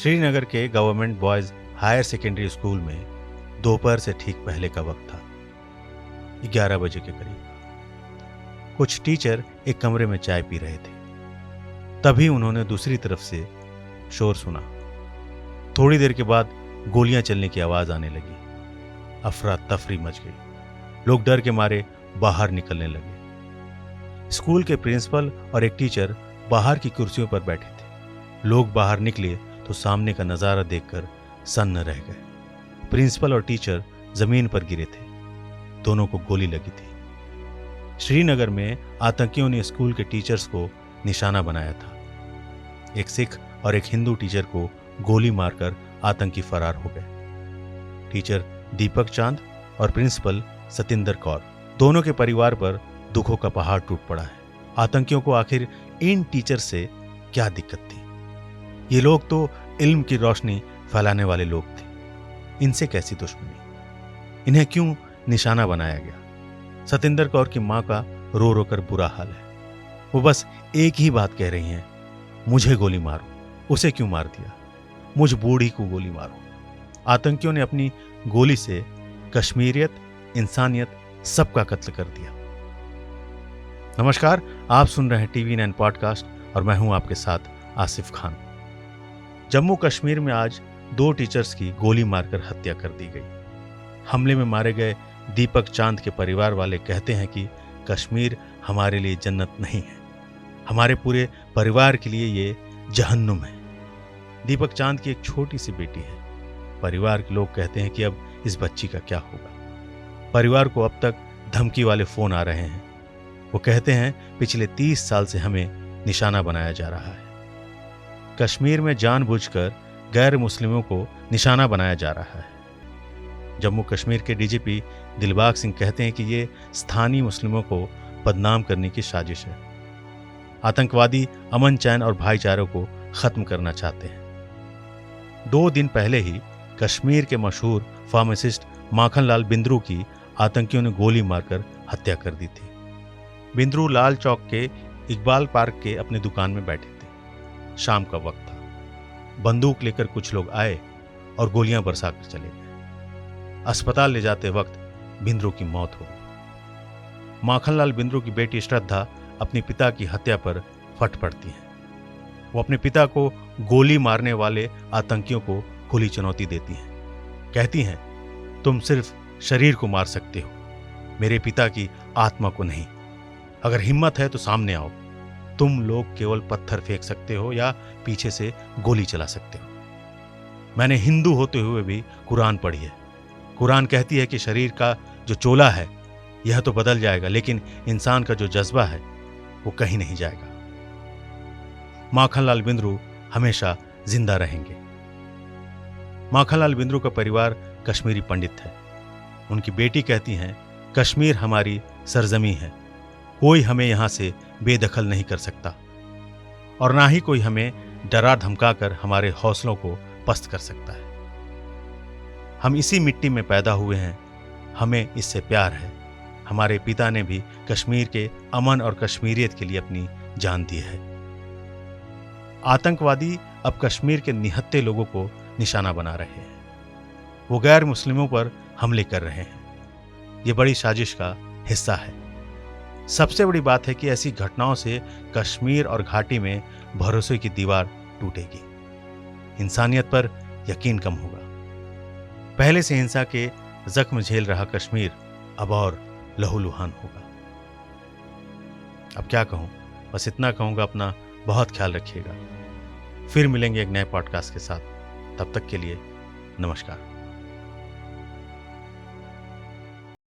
श्रीनगर के government boys higher secondary school में दोपहर से ठीक पहले का वक्त था, 11 बजे के करीब। कुछ टीचर एक कमरे में चाय पी रहे थे। तभी उन्होंने दूसरी तरफ से शोर सुना। थोड़ी देर के बाद गोलियां चलने की आवाज आने लगी। अफरा तफरी मच गई। लोग डर के मारे बाहर निकलने लगे। स्कूल के प्रिंसिपल और एक टीचर बाहर की कुर्सियों पर बैठे थे। लोग बाहर निकले तो सामने का नजारा देखकर सन्न रह गए। प्रिंसिपल और टीचर जमीन पर गिरे थे। दोनों को गोली लगी थी। श्रीनगर में आतंकियों ने स्कूल के टीचर्स को निशाना बनाया था। एक सिख और एक हिंदू टीचर को गोली मारकर आतंकी फरार हो गए। टीचर दीपक चांद और प्रिंसिपल सतिंदर कौर दोनों के परिवार पर दुखों का पहाड़ टूट पड़ा है। आतंकियों को आखिर इन टीचर से क्या दिक्कत थी? ये लोग तो इल्म की रोशनी फैलाने वाले लोग थे। इनसे कैसी दुश्मनी? इन्हें क्यों निशाना बनाया गया? सतिंदर कौर की मां का रो रो कर बुरा हाल है। वो बस एक ही बात कह रही हैं, मुझे गोली मारो। उसे क्यों मार दिया? मुझ बूढ़ी को गोली मारो। आतंकियों ने अपनी गोली से कश्मीरियत, इंसानियत सबका कत्ल कर दिया। नमस्कार, आप सुन रहे हैं TV9 पॉडकास्ट और मैं हूं आपके साथ आसिफ खान। जम्मू कश्मीर में आज 2 टीचर्स की गोली मारकर हत्या कर दी गई। हमले में मारे गए दीपक चांद के परिवार वाले कहते हैं कि कश्मीर हमारे लिए जन्नत नहीं है, हमारे पूरे परिवार के लिए ये जहन्नुम है। दीपक चांद की एक छोटी सी बेटी है। परिवार के लोग कहते हैं कि अब इस बच्ची का क्या होगा। परिवार को अब तक धमकी वाले फोन आ रहे हैं। वो कहते हैं पिछले 30 साल से हमें निशाना बनाया जा रहा है। कश्मीर में जानबूझकर गैर मुस्लिमों को निशाना बनाया जा रहा है। जम्मू कश्मीर के डीजीपी दिलबाग सिंह कहते हैं कि ये स्थानीय मुस्लिमों को बदनाम करने की साजिश है। आतंकवादी अमन चैन और भाईचारे को खत्म करना चाहते हैं। 2 दिन पहले ही कश्मीर के मशहूर फार्मासिस्ट माखनलाल बिंद्रू की आतंकियों ने गोली मारकर हत्या कर दी थी। बिंद्रू लाल चौक के इकबाल पार्क के अपनी दुकान में बैठे थे। शाम का वक्त था। बंदूक लेकर कुछ लोग आए और गोलियां बरसाकर चले गए। अस्पताल ले जाते वक्त बिंद्रू की मौत हो गई। माखनलाल बिंद्रू की बेटी श्रद्धा अपने पिता की हत्या पर फट पड़ती है। वो अपने पिता को गोली मारने वाले आतंकियों को खुली चुनौती देती हैं। कहती हैं, तुम सिर्फ शरीर को मार सकते हो, मेरे पिता की आत्मा को नहीं। अगर हिम्मत है तो सामने आओ। तुम लोग केवल पत्थर फेंक सकते हो या पीछे से गोली चला सकते हो। मैंने हिंदू होते हुए भी कुरान पढ़ी है। कुरान कहती है कि शरीर का जो चोला है यह तो बदल जाएगा, लेकिन इंसान का जो जज्बा है वो कहीं नहीं जाएगा। माखनलाल बिंद्रू हमेशा जिंदा रहेंगे। माखनलाल बिंद्रू का परिवार कश्मीरी पंडित है। उनकी बेटी कहती हैं, कश्मीर हमारी सरजमी है, कोई हमें यहां से बेदखल नहीं कर सकता और ना ही कोई हमें डरा धमकाकर हमारे हौसलों को पस्त कर सकता है। हम इसी मिट्टी में पैदा हुए हैं, हमें इससे प्यार है। हमारे पिता ने भी कश्मीर के अमन और कश्मीरियत के लिए अपनी जान दी है। आतंकवादी अब कश्मीर के निहत्थे लोगों को निशाना बना रहे हैं। वो गैर मुस्लिमों पर हमले कर रहे हैं। ये बड़ी साजिश का हिस्सा है। सबसे बड़ी बात है कि ऐसी घटनाओं से कश्मीर और घाटी में भरोसे की दीवार टूटेगी। इंसानियत पर यकीन कम होगा। पहले से हिंसा के जख्म झेल रहा कश्मीर अब और लहूलुहान होगा। अब क्या कहूं, बस इतना कहूंगा, अपना बहुत ख्याल रखिएगा। फिर मिलेंगे एक नए पॉडकास्ट के साथ। तब तक के लिए नमस्कार।